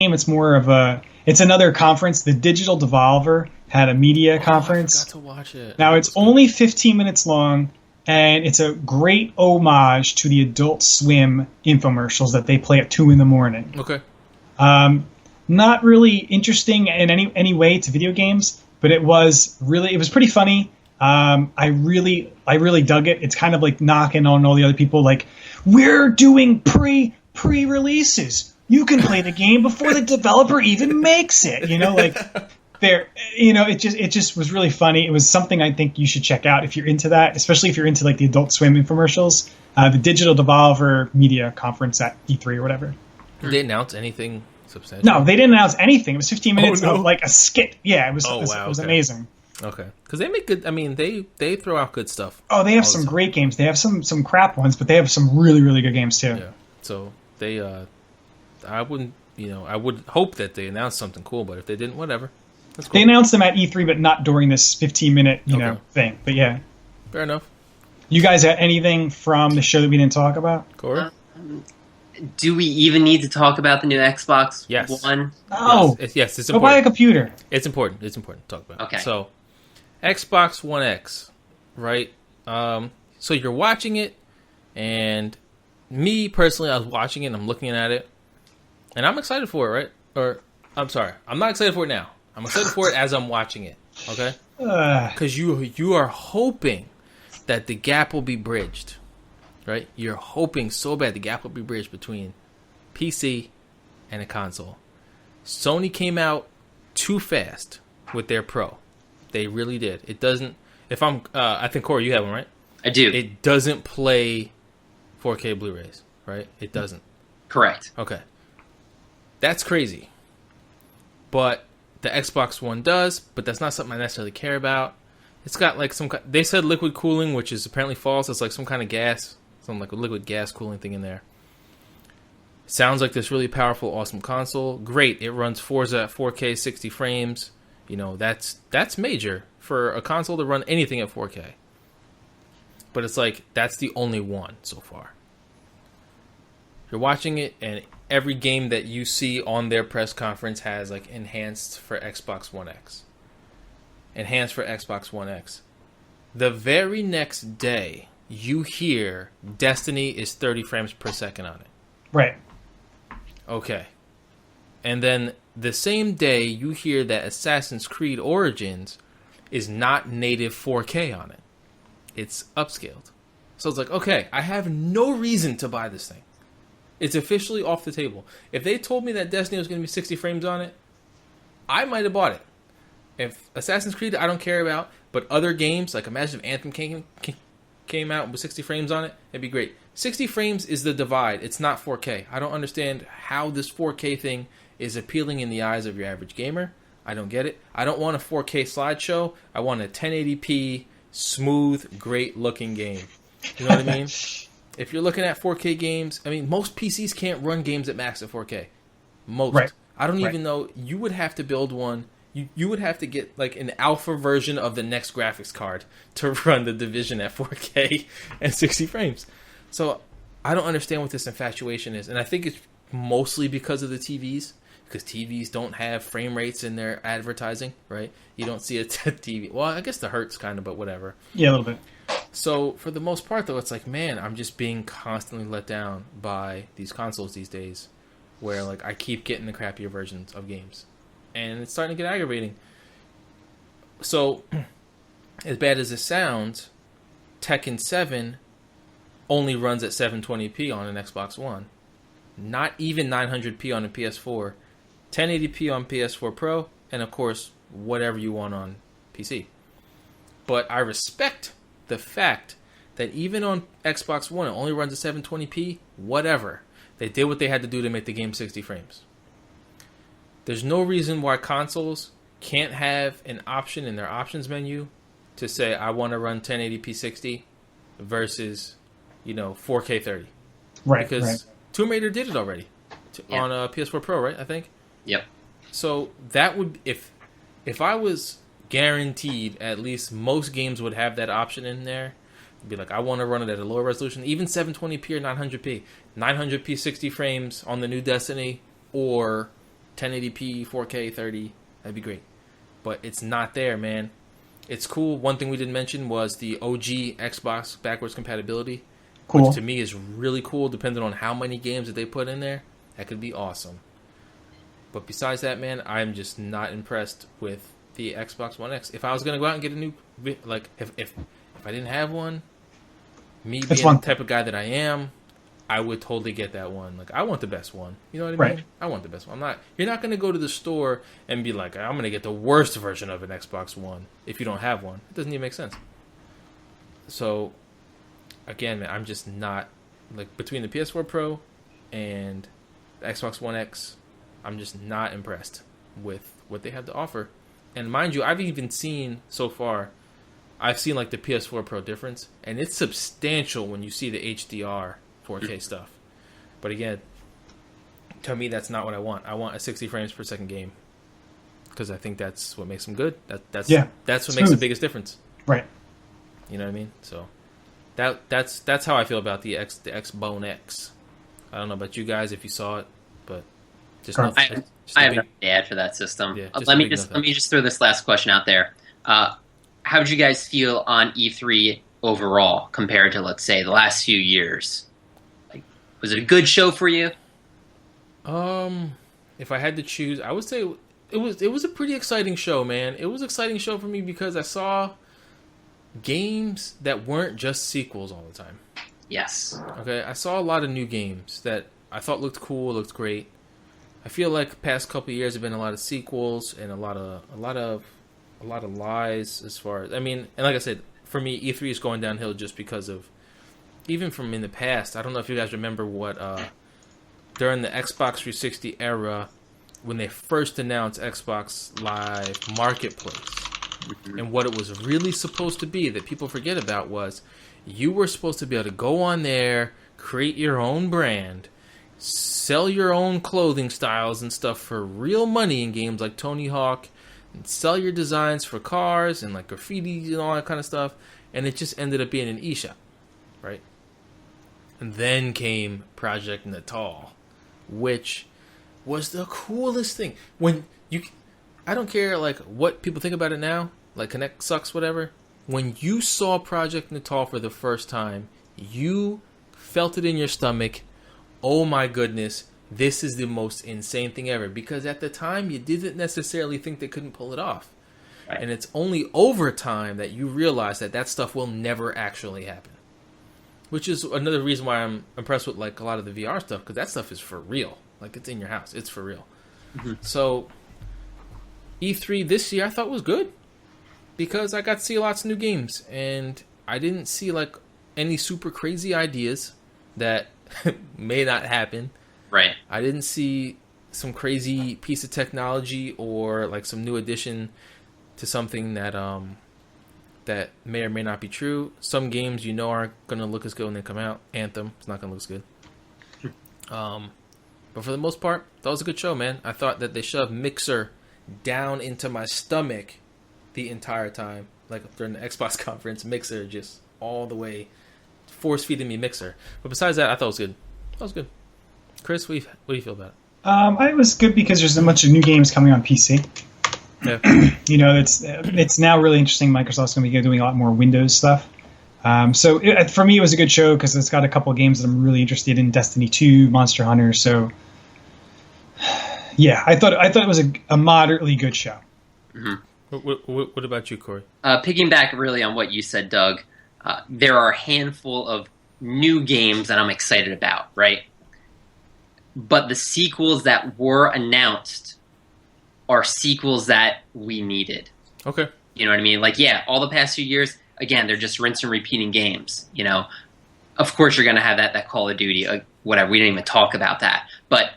It's more of it's another conference. The Digital Devolver had a media I forgot conference. to watch it. I Now heard it it's was good. only 15 minutes long, and it's a great homage to the Adult Swim infomercials that they play at 2 in the morning. Okay. Um, Not really interesting in any way to video games, but it was pretty funny. I really dug it. It's kind of like knocking on all the other people, like we're doing pre releases. You can play the game before the developer even makes it. Like there, it just was really funny. It was something I think you should check out if you're into that, especially if you're into like the Adult Swim infomercials. The Digital Devolver Media Conference at E3 or whatever. Did they announce anything substantial? No, they didn't announce anything. It was 15 minutes no. of like a skit. Yeah, it was. Oh, it was, wow, it was okay. amazing. Okay. Because they make good. I mean, they throw out good stuff. Oh, they have all the some time. great games. They have some crap ones, but they have some really really good games too. Yeah. So they, I wouldn't, I would hope that they announced something cool, but if they didn't, whatever. That's They cool. announced them at E3, but not during this 15-minute Okay. thing. But yeah, Fair enough. you guys had anything from the show that we didn't talk about? Corey? Do we even need to talk about the new Xbox Yes. One? Oh, Yes, it's go buy a important. computer. It's important. It's important to talk about. Okay. So, Xbox One X, right? So you're watching it, and me personally, I was watching it and I'm looking at it, and I'm excited for it, right? Or I'm sorry, I'm not excited for it now. I'm excited for it as I'm watching it. Okay, because you are hoping that the gap will be bridged, right? You're hoping so bad the gap will be bridged between PC and a console. Sony came out too fast with their Pro. They really did. It doesn't. If I'm, I think Corey, you have one, right? I do. It doesn't play 4K Blu-rays, right? It doesn't. Correct. Okay, that's crazy. But the Xbox One does. But that's not something I necessarily care about. It's got like they said liquid cooling, which is apparently false. It's like some kind of gas, some like a liquid gas cooling thing in there. Sounds like this really powerful, awesome console. Great, it runs Forza at 4K, 60 frames. That's major for a console to run anything at 4K. But it's like that's the only one so far. You're watching it, and every game that you see on their press conference has like enhanced for Xbox One X. Enhanced for Xbox One X. The very next day, you hear Destiny is 30 frames per second on it. Right. Okay. And then the same day, you hear that Assassin's Creed Origins is not native 4K on it. It's upscaled. So it's like, okay, I have no reason to buy this thing. It's officially off the table. If they told me that Destiny was going to be 60 frames on it, I might have bought it. If Assassin's Creed, I don't care about, but other games, like imagine if Anthem came out with 60 frames on it, it'd be great. 60 frames is the divide. It's not 4K. I don't understand how this 4K thing is appealing in the eyes of your average gamer. I don't get it. I don't want a 4K slideshow. I want a 1080p, smooth, great-looking game. You know what I mean? If you're looking at 4K games, I mean, most PCs can't run games at max at 4K. Most. Right. I don't Right. even know. You would have to build one. You would have to get like an alpha version of the next graphics card to run the Division at 4K and 60 frames. So I don't understand what this infatuation is. And I think it's mostly because of the TVs. Because TVs don't have frame rates in their advertising, right? You don't see a TV. Well, I guess the Hertz kind of, but whatever. Yeah, a little bit. So for the most part, though, it's like, man, I'm just being constantly let down by these consoles these days, where like I keep getting the crappier versions of games, and it's starting to get aggravating. So, as bad as it sounds, Tekken 7 only runs at 720p on an Xbox One, not even 900p on a PS4, 1080p on PS4 Pro, and of course whatever you want on PC. But I respect the fact that even on Xbox One, it only runs at 720p, whatever. They did what they had to do to make the game 60 frames. There's no reason why consoles can't have an option in their options menu to say, I want to run 1080p 60 versus, 4K 30. Right. Because right. Tomb Raider did it already on PS4 Pro, right? I think. Yep. So that would, if I was guaranteed at least most games would have that option in there. It'd be like, I want to run it at a lower resolution, even 720p or 900p. 900p 60 frames on the new Destiny, or 1080p, 4K, 30. That'd be great. But it's not there, man. It's cool. One thing we didn't mention was the OG Xbox backwards compatibility, Cool. which to me is really cool. Depending on how many games that they put in there, that could be awesome. But besides that, man, I'm just not impressed with the Xbox One X. If I was gonna go out and get a new, like, if I didn't have one, me being the type of guy that I am, I would totally get that one. Like, I want the best one. You know what I mean? Right. I want the best one. You're not going to go to the store and be like, I'm going to get the worst version of an Xbox One if you don't have one. It doesn't even make sense. So, again, man, I'm just not, like, between the PS4 Pro and the Xbox One X, I'm just not impressed with what they have to offer. And mind you, I've even seen, so far, I've seen, like, the PS4 Pro difference, and it's substantial when you see the HDR 4K stuff. But again, to me, that's not what I want. I want a 60 frames per second game because I think that's what makes them good. That's what makes the biggest difference. Right. You know what I mean? So that's how I feel about the Xbone X. I don't know about you guys if you saw it, but just I have nothing to add for that system. Yeah, let me just throw this last question out there. How did you guys feel on E3 overall compared to, let's say, the last few years? Was it a good show for you? If I had to choose, I would say it was a pretty exciting show, man. It was an exciting show for me because I saw games that weren't just sequels all the time. Yes. Okay, I saw a lot of new games that I thought looked cool, looked great. I feel like the past couple of years have been a lot of sequels and a lot of lies as far as, I mean, and like I said, for me, E3 is going downhill just because of, even from in the past, I don't know if you guys remember what, during the Xbox 360 era, when they first announced Xbox Live Marketplace, and what it was really supposed to be that people forget about was, you were supposed to be able to go on there, create your own brand, sell your own clothing styles and stuff for real money in games like Tony Hawk, and sell your designs for cars and like graffiti and all that kind of stuff, and it just ended up being an eShop, right? And then came Project Natal, which was the coolest thing. I don't care like what people think about it now, like Connect sucks, whatever. When you saw Project Natal for the first time, you felt it in your stomach. Oh my goodness, this is the most insane thing ever. Because at the time, you didn't necessarily think they couldn't pull it off. Right. And it's only over time that you realize that stuff will never actually happen. Which is another reason why I'm impressed with like a lot of the VR stuff, because that stuff is for real. Like, it's in your house. It's for real. Mm-hmm. So, E3 this year I thought was good, because I got to see lots of new games, and I didn't see like any super crazy ideas that may not happen. Right. I didn't see some crazy piece of technology or like some new addition to something that that may or may not be true. Some games aren't going to look as good when they come out. Anthem, it's not going to look as good. But for the most part, that was a good show, man. I thought that they shoved Mixer down into my stomach the entire time. Like during the Xbox conference, Mixer just all the way force-feeding me Mixer. But besides that, I thought it was good. That was good. Chris, what do you feel about it? It was good because there's a bunch of new games coming on PC. Yeah. It's now really interesting. Microsoft's going to be doing a lot more Windows stuff. For me, it was a good show because it's got a couple of games that I'm really interested in: Destiny 2, Monster Hunter. So, yeah, I thought it was a moderately good show. Mm-hmm. What about you, Corey? Piggyback really on what you said, Doug. There are a handful of new games that I'm excited about, right? But the sequels that were announced are sequels that we needed. Okay. You know what I mean? Like, yeah, all the past few years, again, they're just rinse and repeating games. You know, of course you're going to have that Call of Duty, whatever. We didn't even talk about that. But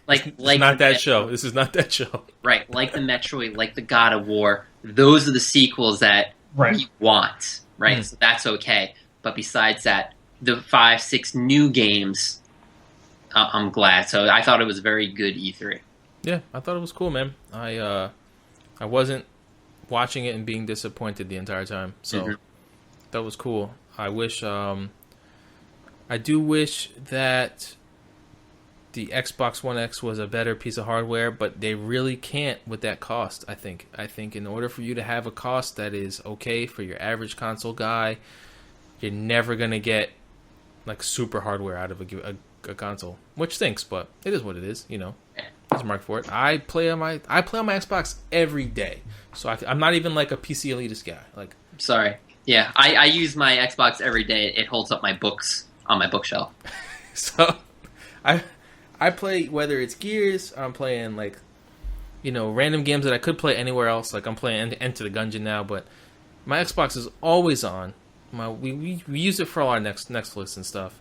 like not that show. This is not that show. Right. Like the Metroid, like the God of War. Those are the sequels that we want. Right. So that's okay. But besides that, the 5-6 new games, I'm glad. So I thought it was a very good E3. Yeah, I thought it was cool, man. I wasn't watching it and being disappointed the entire time, so that was cool. I do wish that the Xbox One X was a better piece of hardware, but they really can't with that cost. I think in order for you to have a cost that is okay for your average console guy, you're never gonna get like super hardware out of a console, which stinks, but it is what it is. You know, there's a market for it. I play on my Xbox every day, so I'm not even like a PC elitist guy. Like, sorry, yeah, I use my Xbox every day. It holds up my books on my bookshelf. So I play, whether it's Gears, I'm playing like, you know, random games that I could play anywhere else. Like I'm playing Enter the Gungeon now, but my Xbox is always on. We use it for all our Netflix and stuff.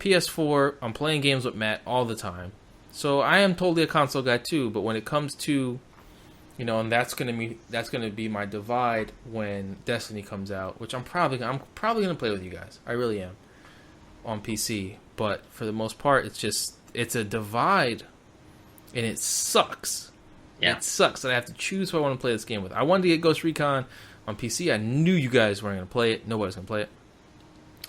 PS4, I'm playing games with Matt all the time. So I am totally a console guy too. But when it comes to, you know, and that's gonna be my divide when Destiny comes out, which I'm probably gonna play with you guys. I really am on PC. But for the most part, it's a divide, and it sucks. Yeah. It sucks that I have to choose who I want to play this game with. I wanted to get Ghost Recon on PC. I knew you guys weren't going to play it. Nobody's going to play it.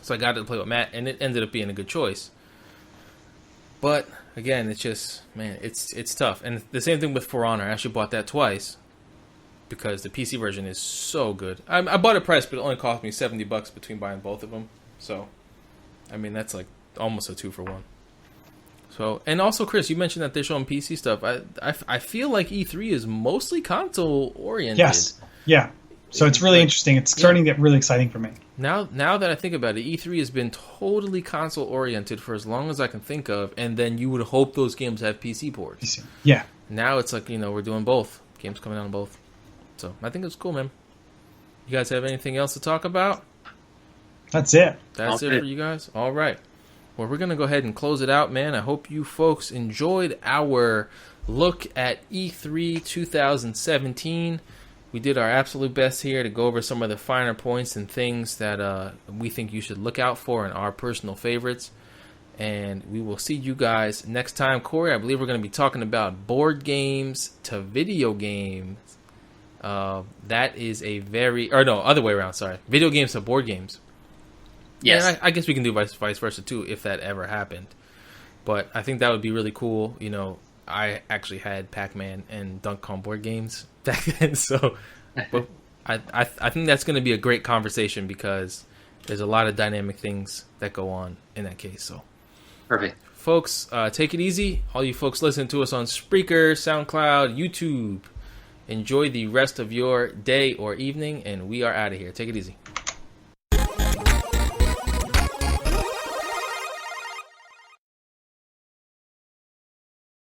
So I got to play with Matt, and it ended up being a good choice. But, again, it's just, man, it's tough. And the same thing with For Honor. I actually bought that twice because the PC version is so good. I bought it priced, but it only cost me $70 between buying both of them. So, I mean, that's like almost a 2-for-1. So, and also, Chris, you mentioned that they're showing PC stuff. I feel like E3 is mostly console oriented. Yes. Yeah. So it's really interesting. It's starting to get really exciting for me. Now that I think about it, E3 has been totally console oriented for as long as I can think of, and then you would hope those games have PC ports. Yeah. Now it's like, you know, we're doing both. Games coming out on both. So I think it's cool, man. You guys have anything else to talk about? That's it. That's it for you guys? All right. Well, we're going to go ahead and close it out, man. I hope you folks enjoyed our look at E3 2017. We did our absolute best here to go over some of the finer points and things that we think you should look out for in our personal favorites. And we will see you guys next time. Corey, I believe we're going to be talking about board games to video games. That is a very... Or no, other way around, sorry. Video games to board games. Yes. And I guess we can do vice versa too if that ever happened. But I think that would be really cool. You know, I actually had Pac-Man and Donkey Kong board games back then, so but I think that's going to be a great conversation because there's a lot of dynamic things that go on in that case. So perfect, folks. Take it easy. All you folks listening to us on Spreaker, SoundCloud, YouTube. Enjoy the rest of your day or evening, and we are out of here. Take it easy.